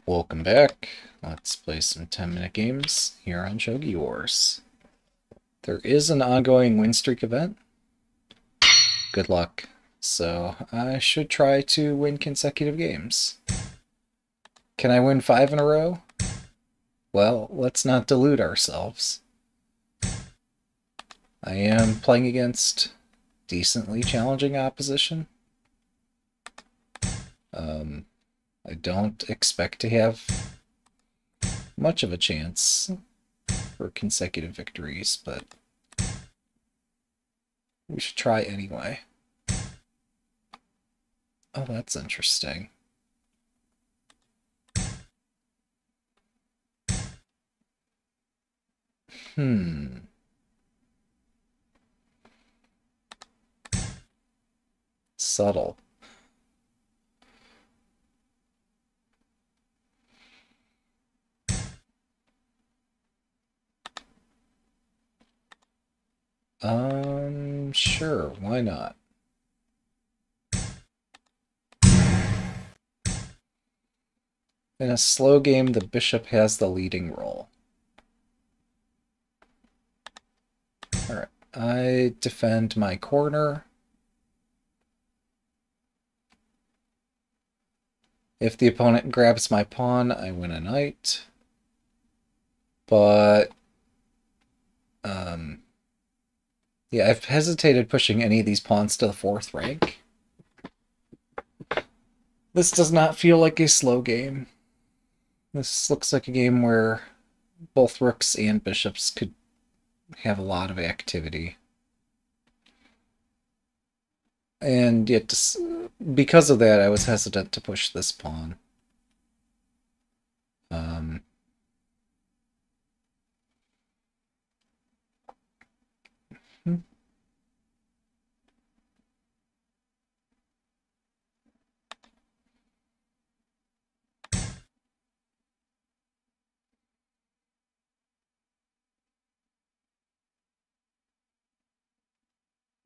Welcome back. Let's play some 10-minute games here on Shogi Wars. There is an ongoing win streak event. Good luck. So I should try to win consecutive games. Can I win 5 in a row? Well, let's not delude ourselves. I am playing against decently challenging opposition. I don't expect to have much of a chance for consecutive victories, but we should try anyway. Oh, that's interesting. Subtle. Sure, why not? In a slow game, the bishop has the leading role. Alright, I defend my corner. If the opponent grabs my pawn, I win a knight. But, yeah, I've hesitated pushing any of these pawns to the 4th rank. This does not feel like a slow game. This looks like a game where both rooks and bishops could have a lot of activity. And yet, because of that, I was hesitant to push this pawn.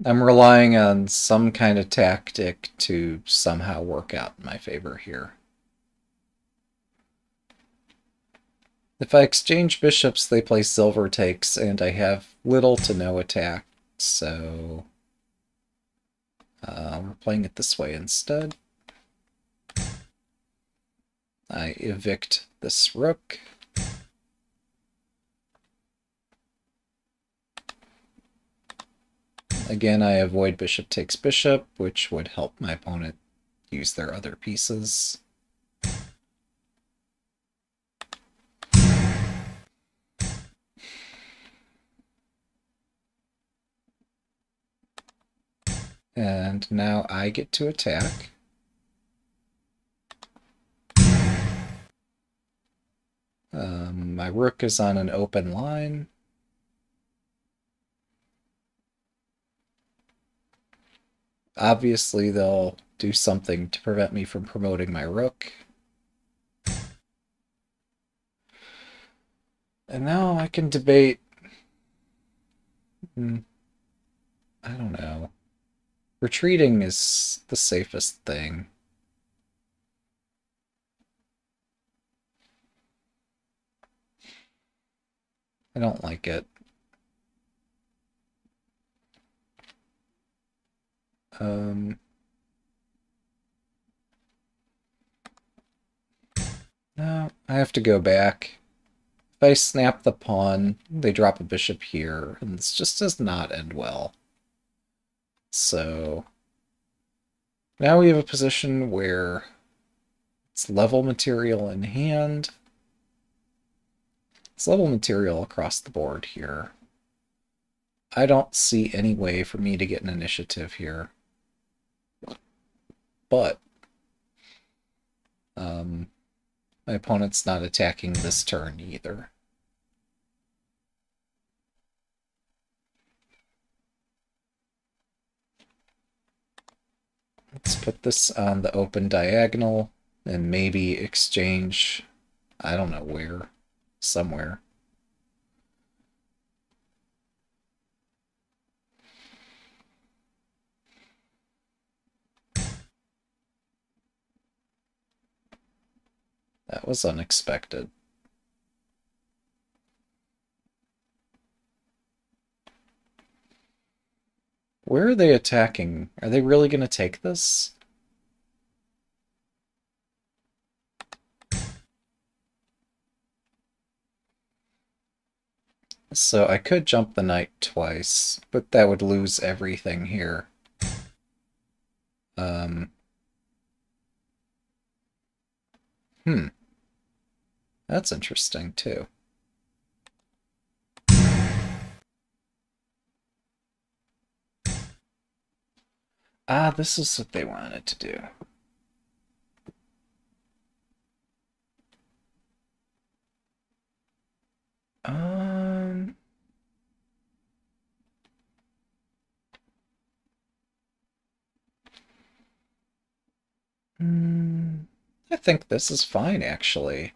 I'm relying on some kind of tactic to somehow work out in my favor here. If I exchange bishops, they play silver takes, and I have little to no attack, so we're playing it this way instead. I evict this rook. Again, I avoid bishop takes bishop, which would help my opponent use their other pieces. And now I get to attack. My rook is on an open line. Obviously, they'll do something to prevent me from promoting my rook. And now I can debate... I don't know. Retreating is the safest thing. I don't like it. No, I have to go back. If I snap the pawn, they drop a bishop here, and this just does not end well. So now we have a position where it's level material in hand. It's level material across the board here. I don't see any way for me to get an initiative here. But my opponent's not attacking this turn either. Let's put this on the open diagonal and maybe exchange, I don't know where, somewhere. That was unexpected. Where are they attacking? Are they really going to take this? So I could jump the knight twice, but that would lose everything here. Hmm. That's interesting, too. Ah, this is what they wanted to do. Um... I think this is fine, actually.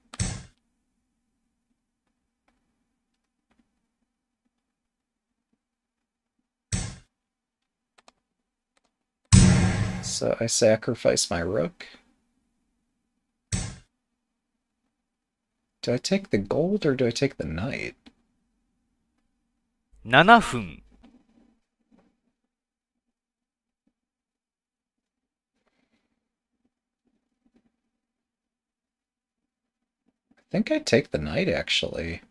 So I sacrifice my rook. Do I take the gold or do I take the knight? 7分 I think I take the knight, actually.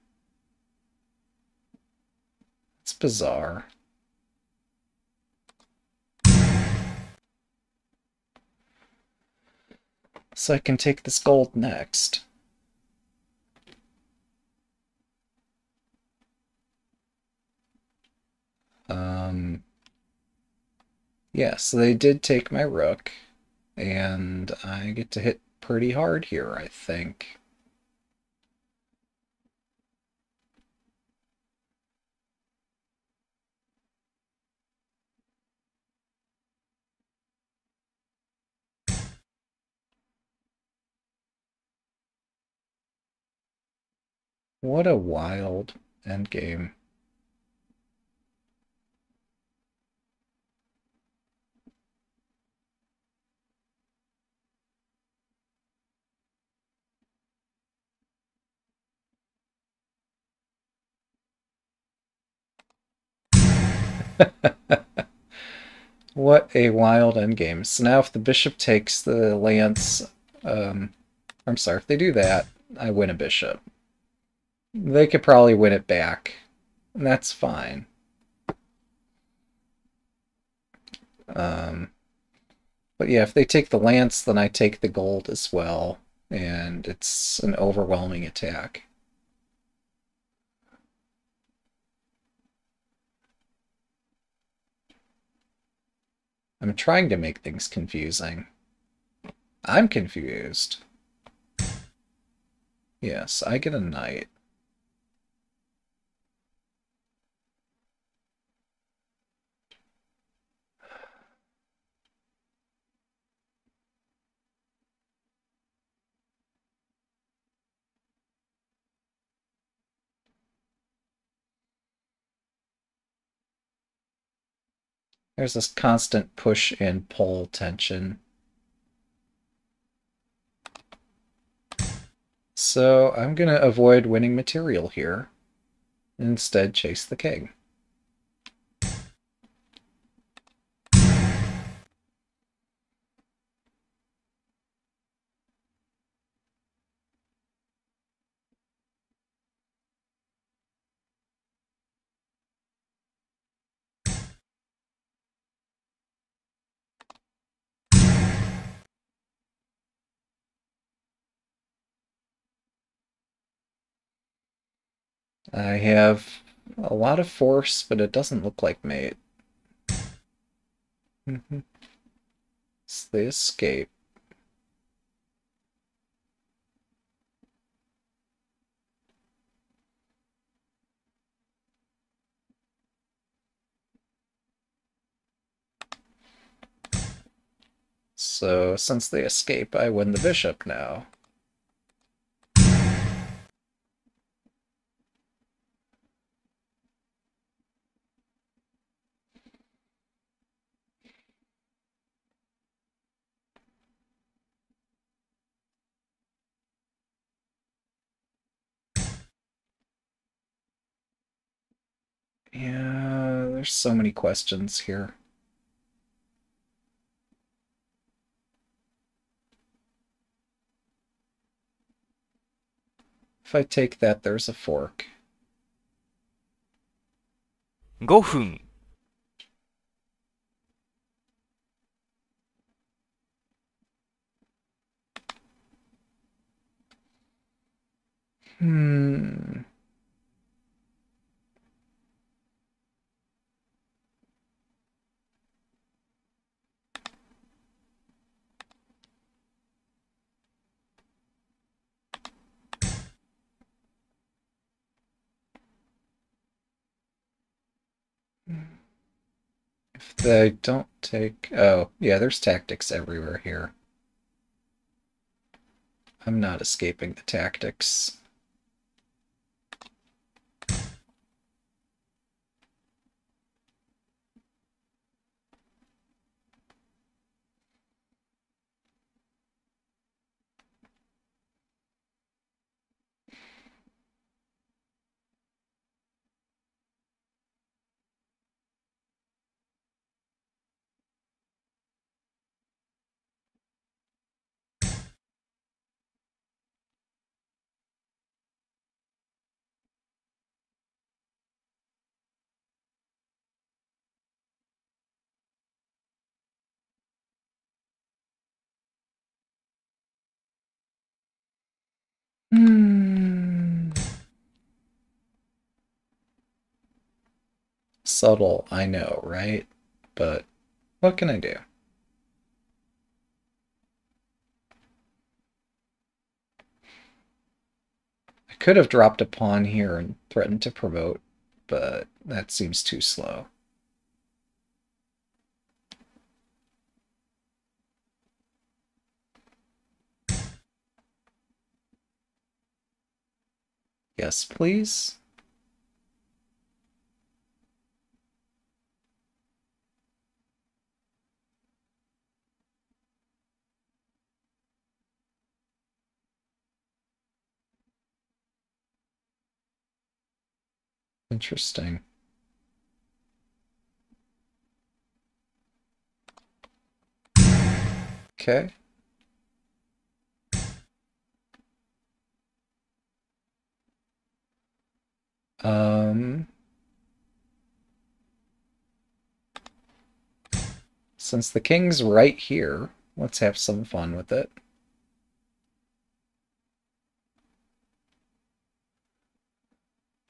It's bizarre. So I can take this gold next. Yeah, so they did take my rook, and I get to hit pretty hard here, I think. What a wild endgame. What a wild endgame. So now if the bishop takes the lance, I'm sorry, if they do that, I win a bishop. They could probably win it back, and that's fine. But yeah, if they take the lance, then I take the gold as well, and it's an overwhelming attack. I'm trying to make things confusing. I'm confused. Yes, I get a knight. There's this constant push and pull tension. So I'm going to avoid winning material here, and instead chase the king. I have a lot of force, but it doesn't look like mate. It's the escape. So since they escape, I win the bishop now. Yeah, there's so many questions here. If I take that, there's a fork. 5分 Hmm. If they don't take... Oh, yeah, there's tactics everywhere here. I'm not escaping the tactics. Hmm. Subtle, I know, right? But what can I do? I could have dropped a pawn here and threatened to promote, but that seems too slow. Yes, please? Interesting. Okay. Um, since the king's right here, let's have some fun with it.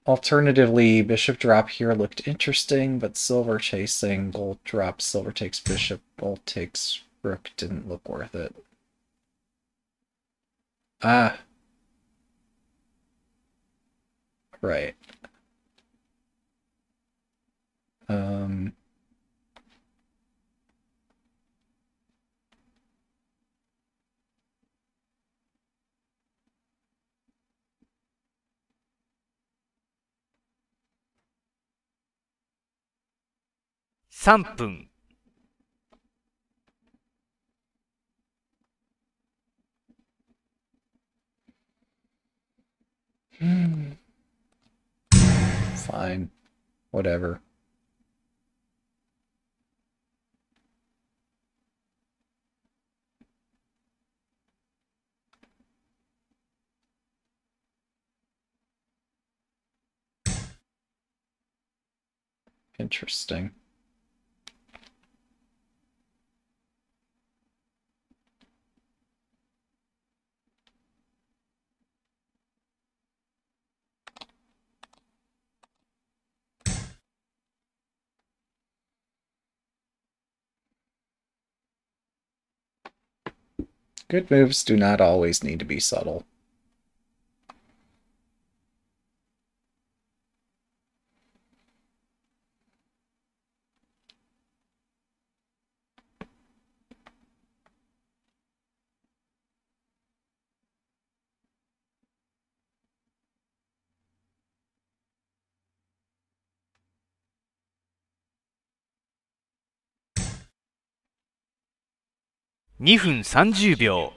Alternatively, bishop drop here looked interesting, but silver chasing, gold drop, silver takes bishop, gold takes rook didn't look worth it. Ah. Right. Um, 3分 fine. Whatever. Interesting. Good moves do not always need to be subtle.2分30秒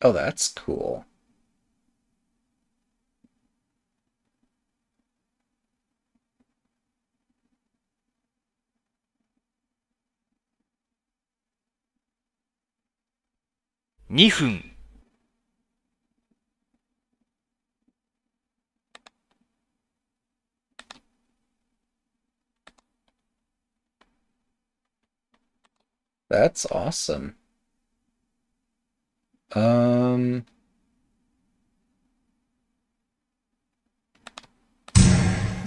Oh, that's cool.2分 That's awesome.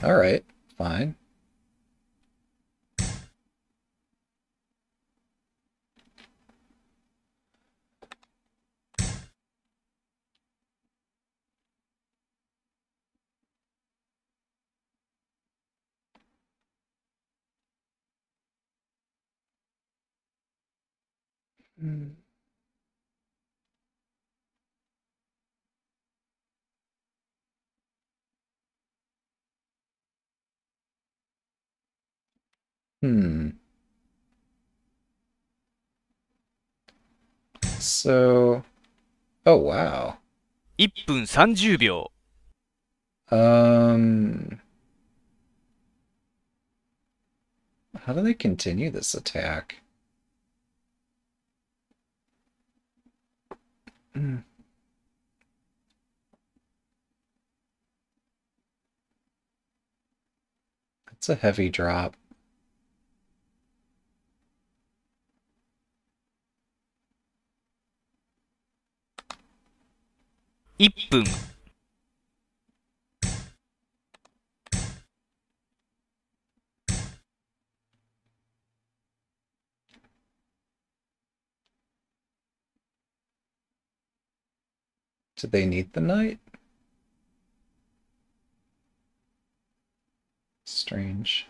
All right, fine. Hmm. Hmm. So, oh wow. 1分30秒 Um, how do they continue this attack? Hmm. That's a heavy drop. 1分 Do they need the knight? Strange.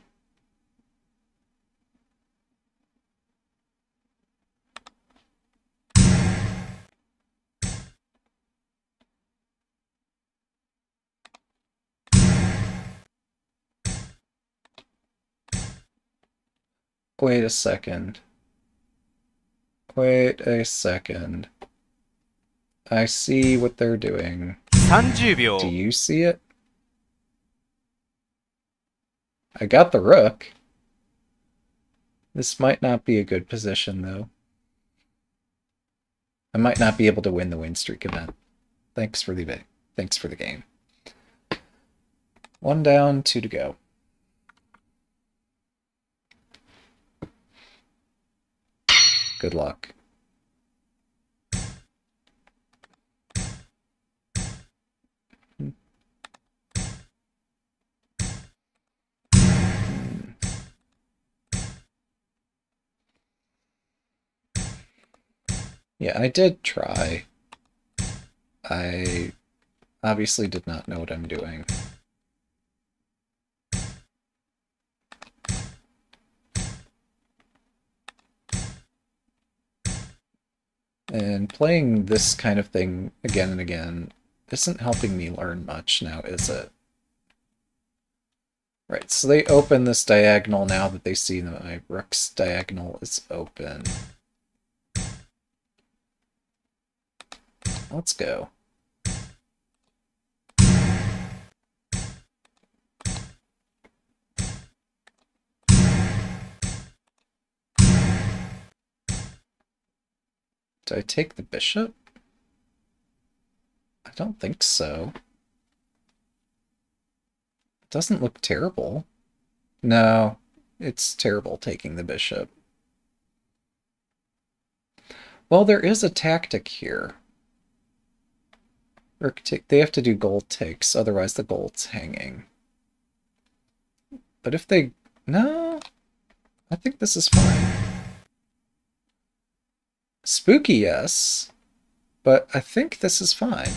Wait a second. Wait a second. I see what they're doing. 30 Do 秒 you see it? I got the rook. This might not be a good position, though. I might not be able to win the win streak event. Thanks for the game. 1 down, 2 to go. Good luck. Yeah, I did try. I obviously did not know what I'm doing. And playing this kind of thing again and again isn't helping me learn much now, is it? Right, so they open this diagonal now that they see that my rook's diagonal is open. Let's go. Do I take the bishop? I don't think so. It doesn't look terrible. No, it's terrible taking the bishop. Well, there is a tactic here. They have to do gold takes, otherwise the gold's hanging. But if they... No, I think this is fine. Spooky, yes, but I think this is fine.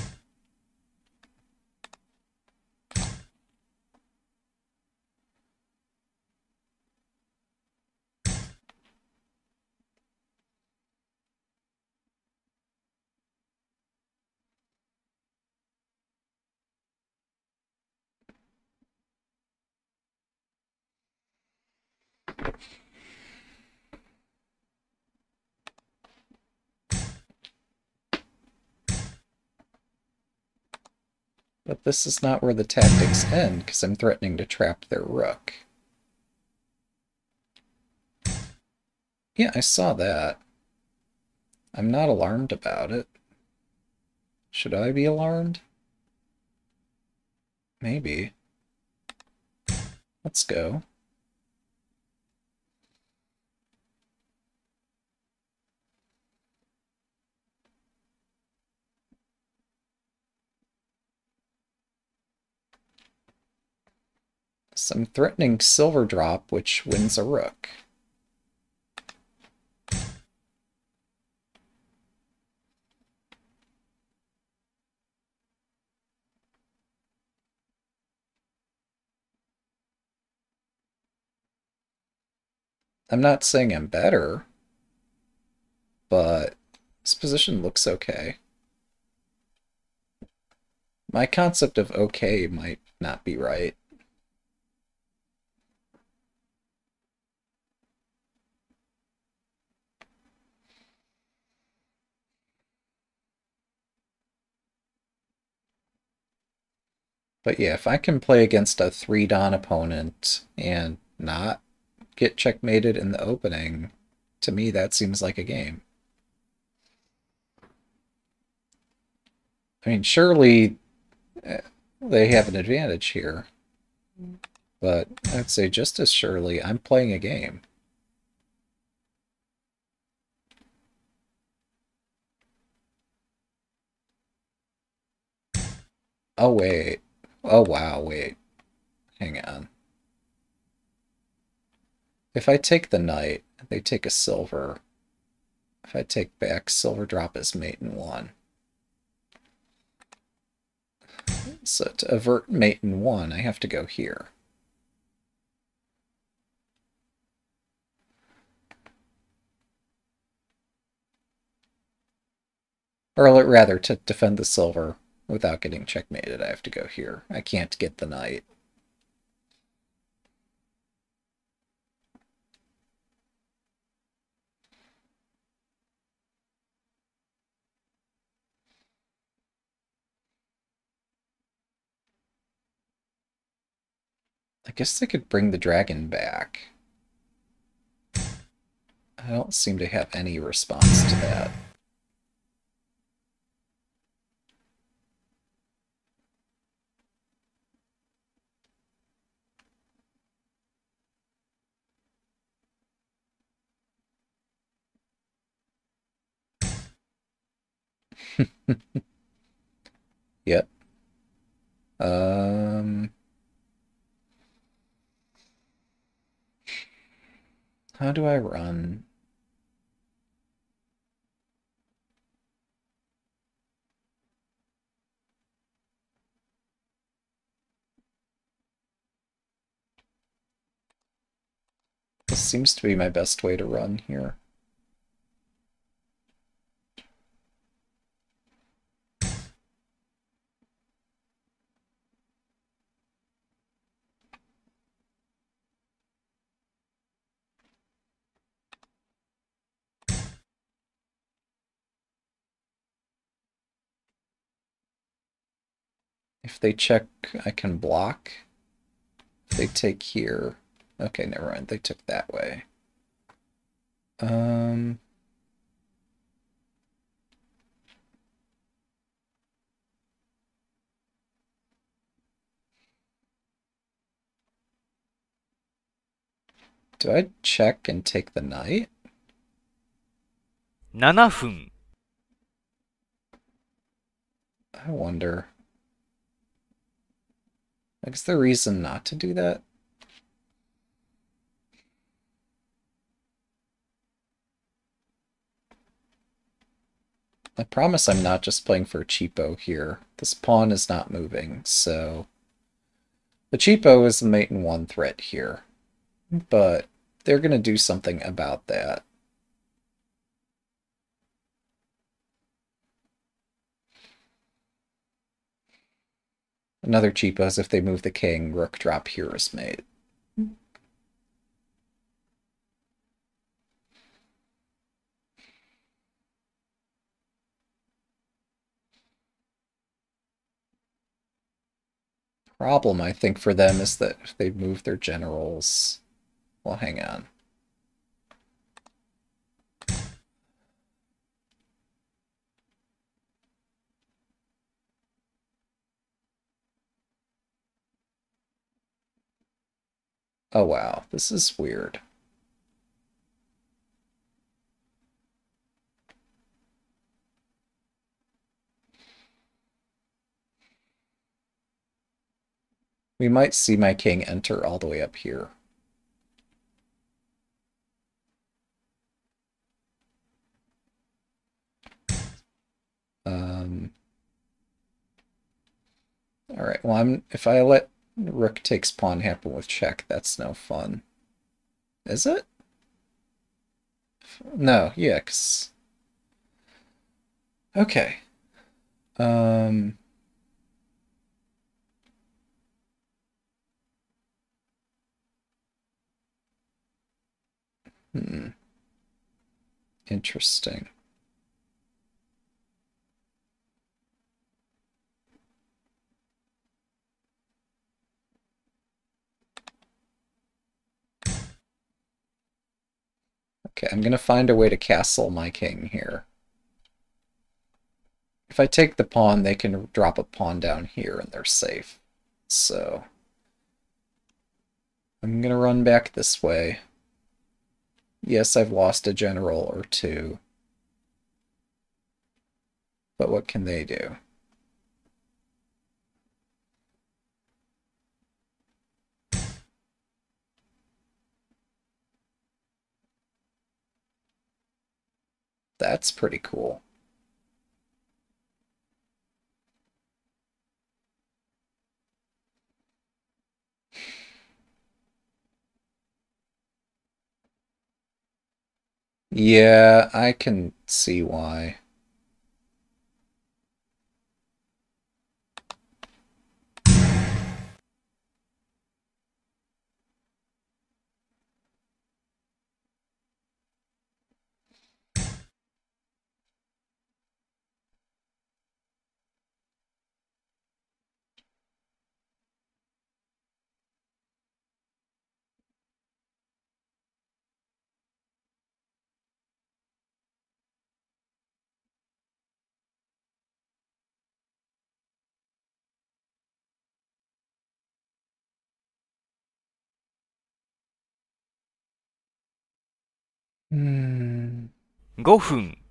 But this is not where the tactics end, because I'm threatening to trap their rook. Yeah, I saw that. I'm not alarmed about it. Should I be alarmed? Maybe. Let's go. So I'm threatening silver drop, which wins a rook. I'm not saying I'm better, but this position looks okay. My concept of okay might not be right. But yeah, if I can play against a 3-Don opponent and not get checkmated in the opening, to me that seems like a game. I mean, surely they have an advantage here, but I'd say just as surely I'm playing a game. Oh, wait. Oh, wow, wait. Hang on. If I take the knight, they take a silver. If I take back, silver drop is mate in 1. So to avert mate in 1, I have to go here. Or rather, to defend the silver without getting checkmated, I have to go here. I can't get the knight. I guess they could bring the dragon back. I don't seem to have any response to that. Yep. How do I run? This seems to be my best way to run here. If they check, I can block. If they take here... Okay, never mind. They took that way. Do I check and take the knight? 7分 I wonder. Is there a reason not to do that? I promise I'm not just playing for a cheapo here. This pawn is not moving, so... The cheapo is the mate in 1 threat here. But they're going to do something about that. Another cheapo is if they move the king, rook drop here is mate. problem, I think, for them is that if they move their generals... Well, hang on. Oh wow, this is weird. We might see my king enter all the way up here. All right, well, if I let rook takes pawn happen with check, that's no fun. Is it? No, yeah, 'cause... Okay. Um... Hmm. Interesting. Okay, I'm gonna find a way to castle my king here. If I take the pawn, they can drop a pawn down here and they're safe. So I'm gonna run back this way. Yes, I've lost a general or two. But what can they do? That's pretty cool. Yeah, I can see why. Hmm. 5分。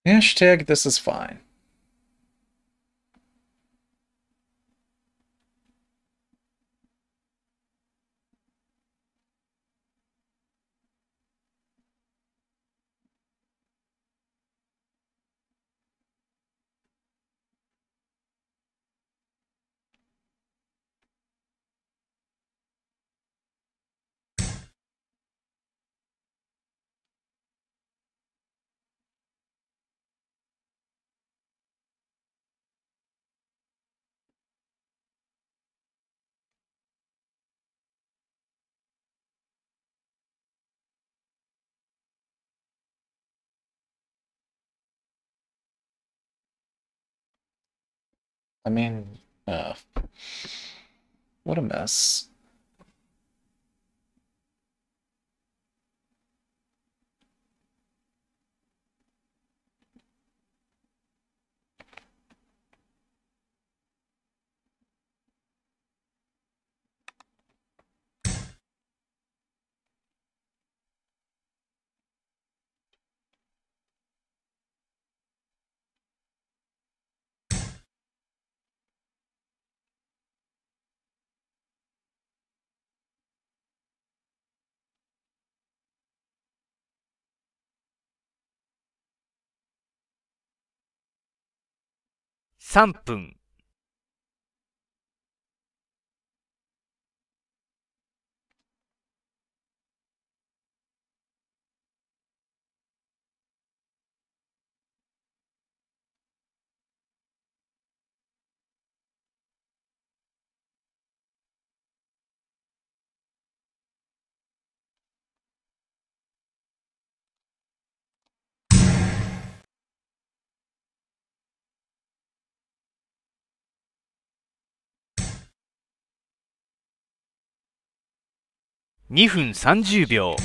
Hashtag this is fine. I mean, what a mess.3分、2分30秒、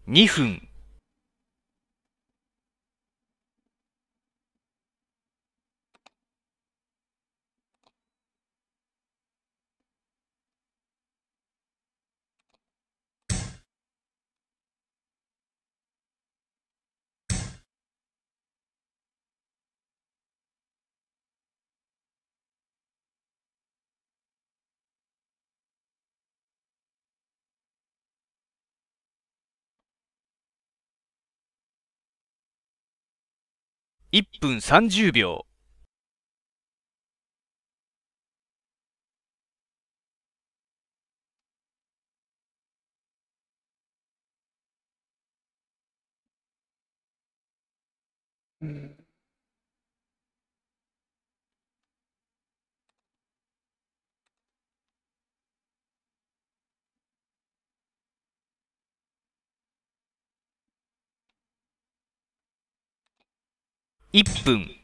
2分、1分30秒、1分、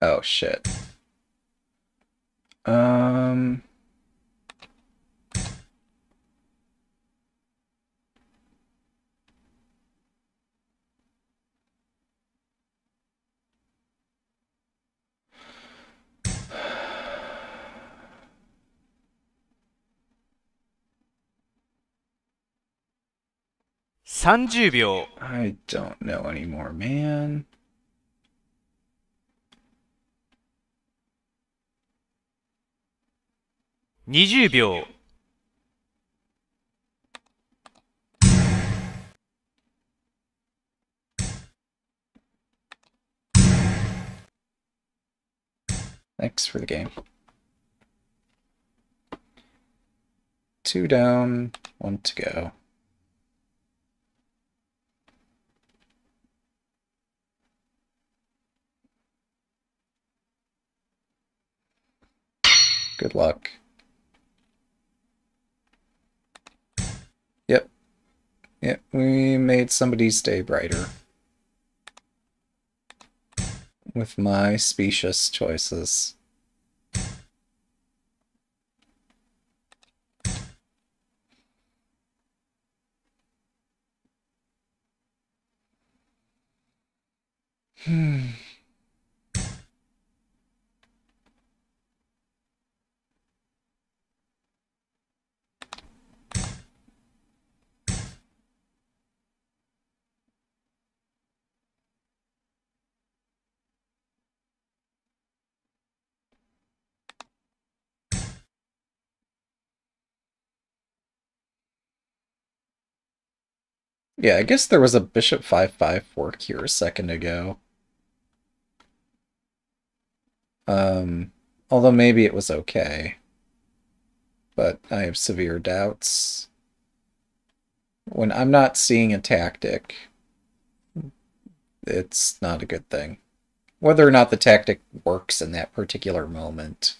Oh shit.30秒、I don't know anymore, man. 20秒、Thanks for the game. 2 down, 1 to go. Good luck. Yep. Yep, we made somebody's day brighter. with my specious choices. Yeah, I guess there was a bishop 5-5 fork here a second ago. Although maybe it was okay. But I have severe doubts. When I'm not seeing a tactic, it's not a good thing. Whether or not the tactic works in that particular moment,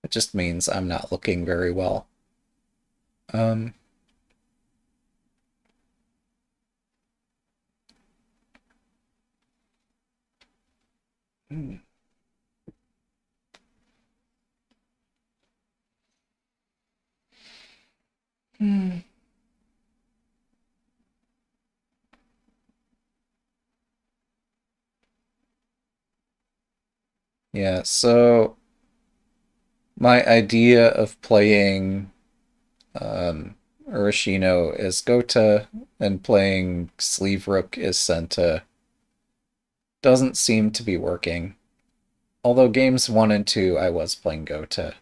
it just means I'm not looking very well. Yeah, so my idea of playing Urashino as Gota and playing Sleeve Rook as Senta doesn't seem to be working. Although games 1 and 2 I was playing Gota.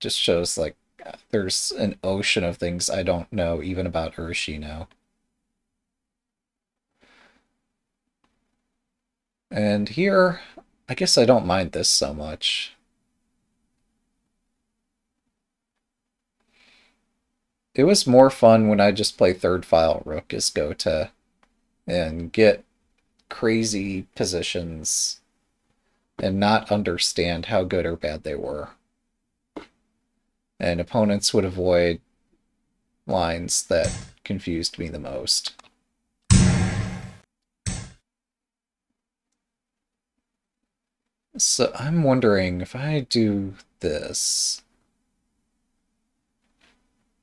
Just shows like there's an ocean of things I don't know even about Urashino. And here, I guess I don't mind this so much. It was more fun when I just play third file Rook as Gota and get crazy positions and not understand how good or bad they were. And opponents would avoid lines that confused me the most. So I'm wondering if I do this.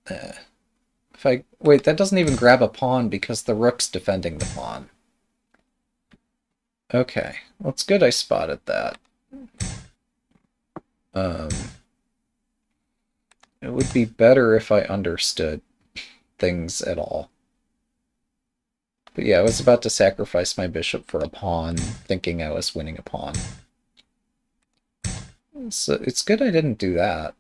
If I wait, that doesn't even grab a pawn because the rook's defending the pawn. Okay, well, it's good I spotted that. It would be better if I understood things at all. But yeah, I was about to sacrifice my bishop for a pawn, thinking I was winning a pawn. So it's good I didn't do that.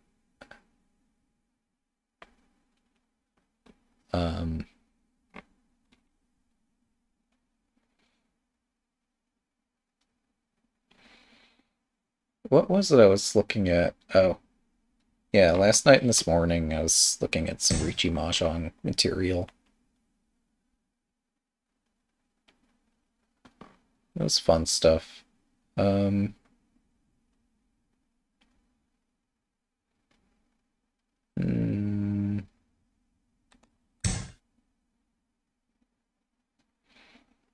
What was it I was looking at? Oh, yeah, last night and this morning I was looking at some Riichi Mahjong material. It was fun stuff.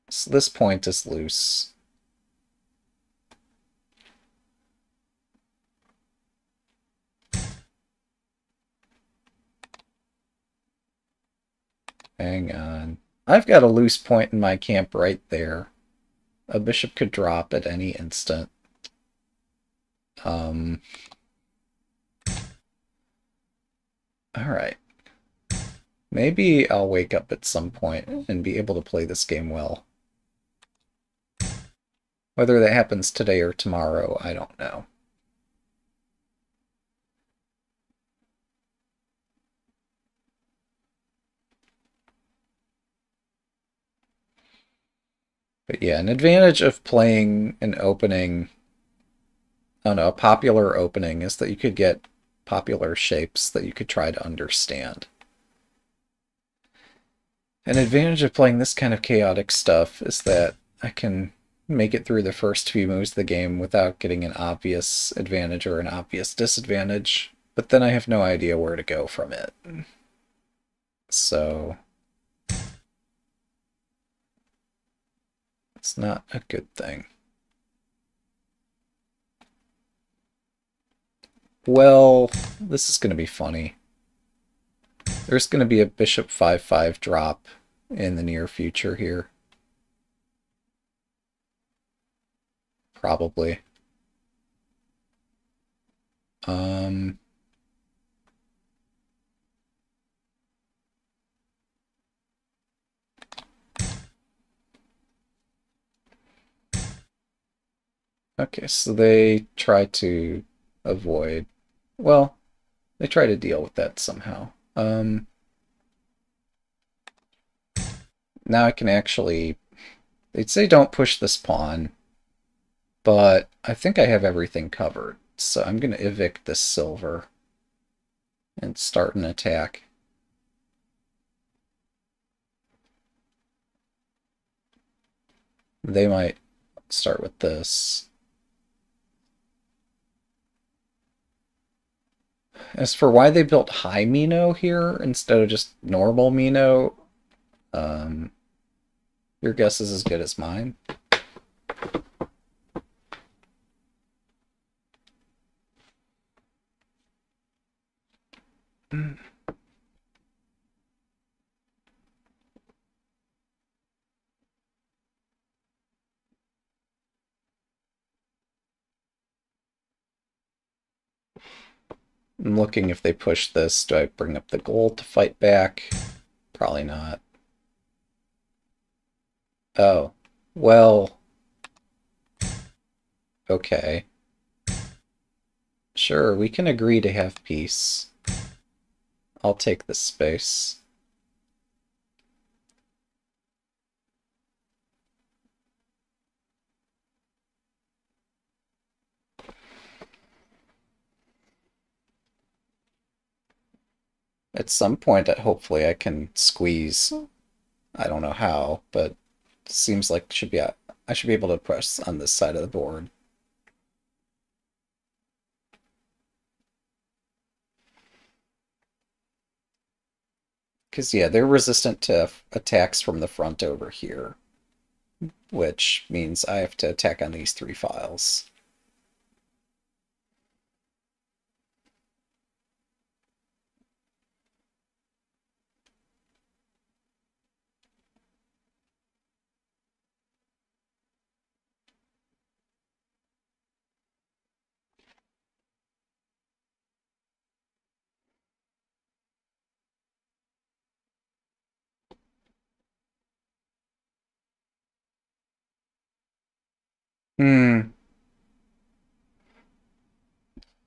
So this point is loose. Hang on. I've got a loose point in my camp right there. A bishop could drop at any instant. Alright. Maybe I'll wake up at some point and be able to play this game well. Whether that happens today or tomorrow, I don't know. But yeah, an advantage of playing an opening, I don't know, a popular opening is that you could get popular shapes that you could try to understand. An advantage of playing this kind of chaotic stuff is that I can make it through the first few moves of the game without getting an obvious advantage or an obvious disadvantage, but then I have no idea where to go from it. So It's not a good thing. Well, this is going to be funny. There's going to be a bishop 5-5 drop in the near future here. Probably. Okay, so they try to avoid... Well, they try to deal with that somehow. Now I can actually... They'd say don't push this pawn, but I think I have everything covered. So I'm going to evict this silver and start an attack. They might start with this. As for why they built high Mino here instead of just normal Mino, your guess is as good as mine. I'm looking if they push this. Do I bring up the gold to fight back? Probably not. Oh, well, okay. Sure, we can agree to have peace. I'll take this space. At some point, hopefully I can squeeze. I don't know how, but it seems like I should be able to press on this side of the board. Because, yeah, they're resistant to attacks from the front over here, which means I have to attack on these 3 files.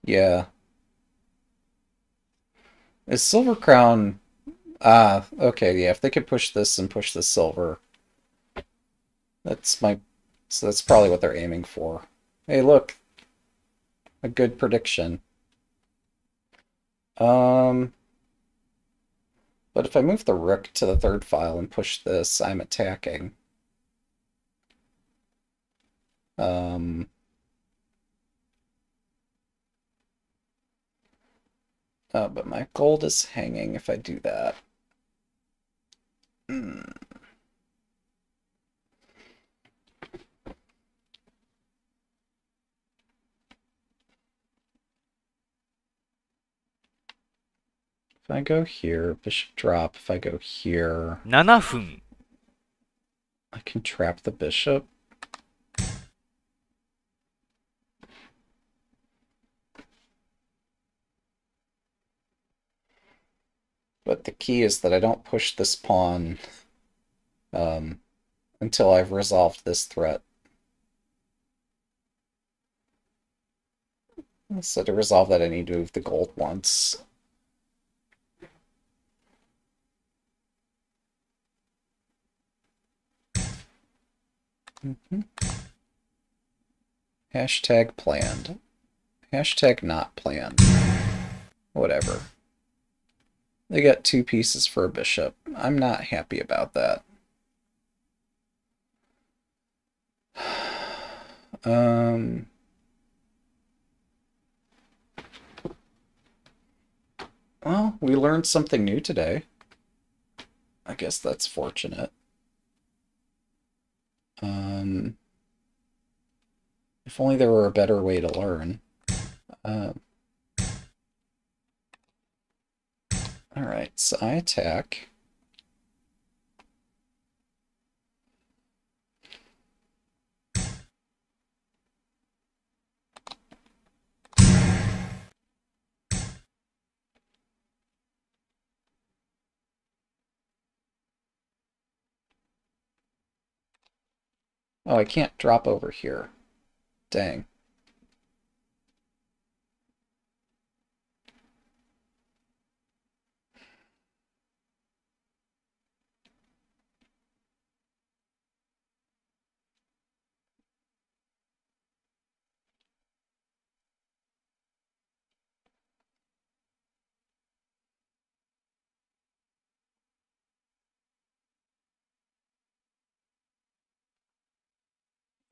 Yeah. Is Silver Crown... Ah, okay, yeah, if they could push this and push the silver, so that's probably what they're aiming for. Hey, look, a good prediction. But if I move the rook to the 3rd file and push this, I'm attacking. But my gold is hanging if I do that. If I go here, bishop drop. If I go here, 7分、 I can trap the bishop. But the key is that I don't push this pawn until I've resolved this threat. So to resolve that, I need to move the gold once. Hashtag planned. Hashtag not planned. Whatever. They got 2 pieces for a bishop. I'm not happy about that. Well, we learned something new today. I guess that's fortunate. If only there were a better way to learn. Alright, so I attack. Oh, I can't drop over here. Dang.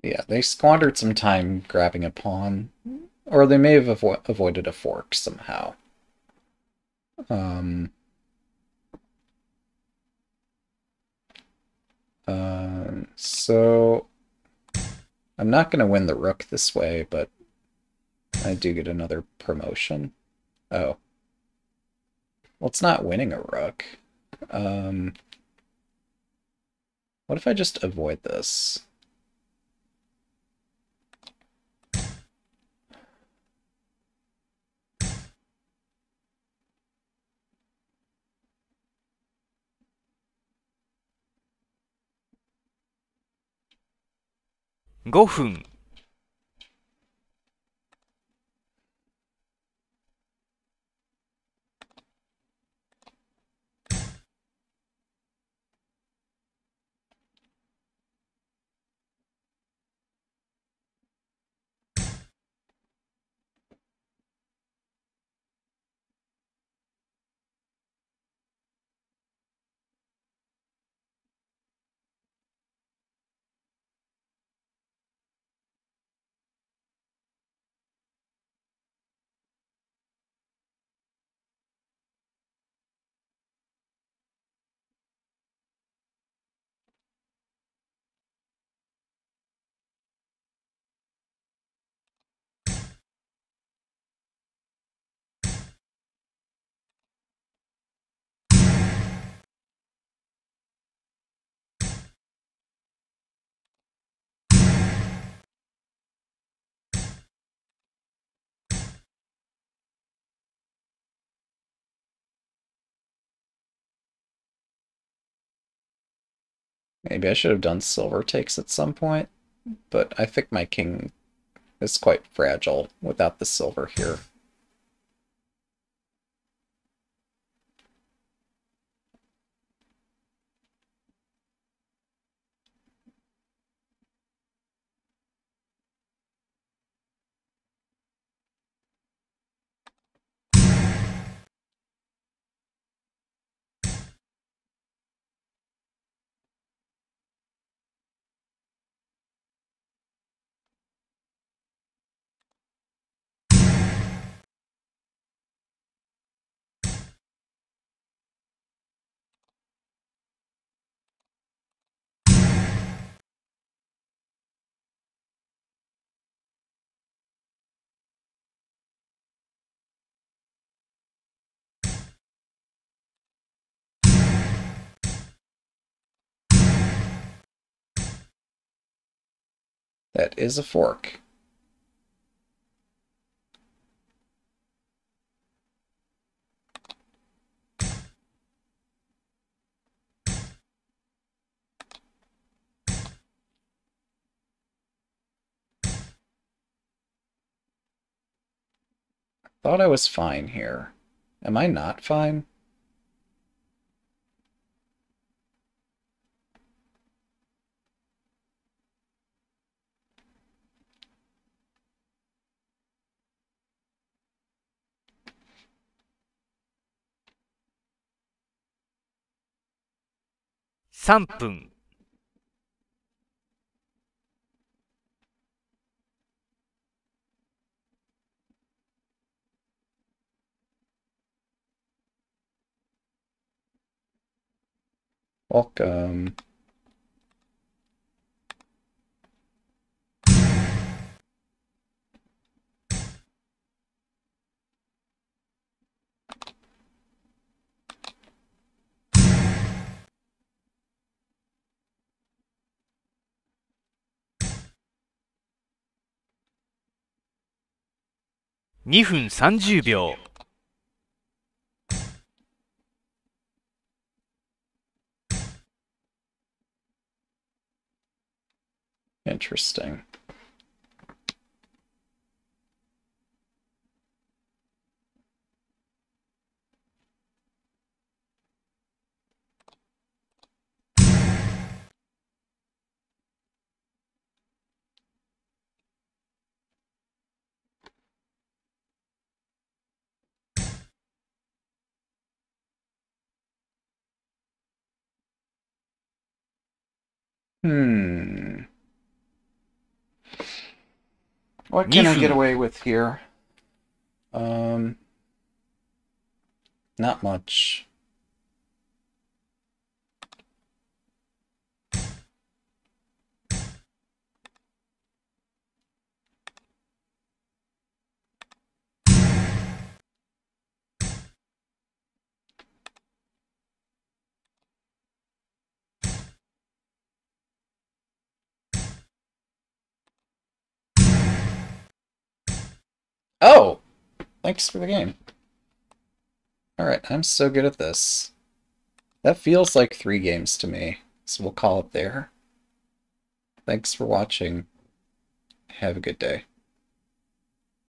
Yeah, they squandered some time grabbing a pawn. Or they may have avoided a fork somehow. So I'm not going to win the rook this way, but I do get another promotion. Oh. Well, it's not winning a rook. What if I just avoid this?5分。Maybe I should have done silver takes at some point, but I think my king is quite fragile without the silver here. That is a fork. Thought I was fine here. Am I not fine?3分。Welcome. 2分30秒。Interesting. What can I get away with here? Not much. Oh! Thanks for the game. Alright, I'm so good at this. That feels like 3 games to me, so we'll call it there. Thanks for watching. Have a good day.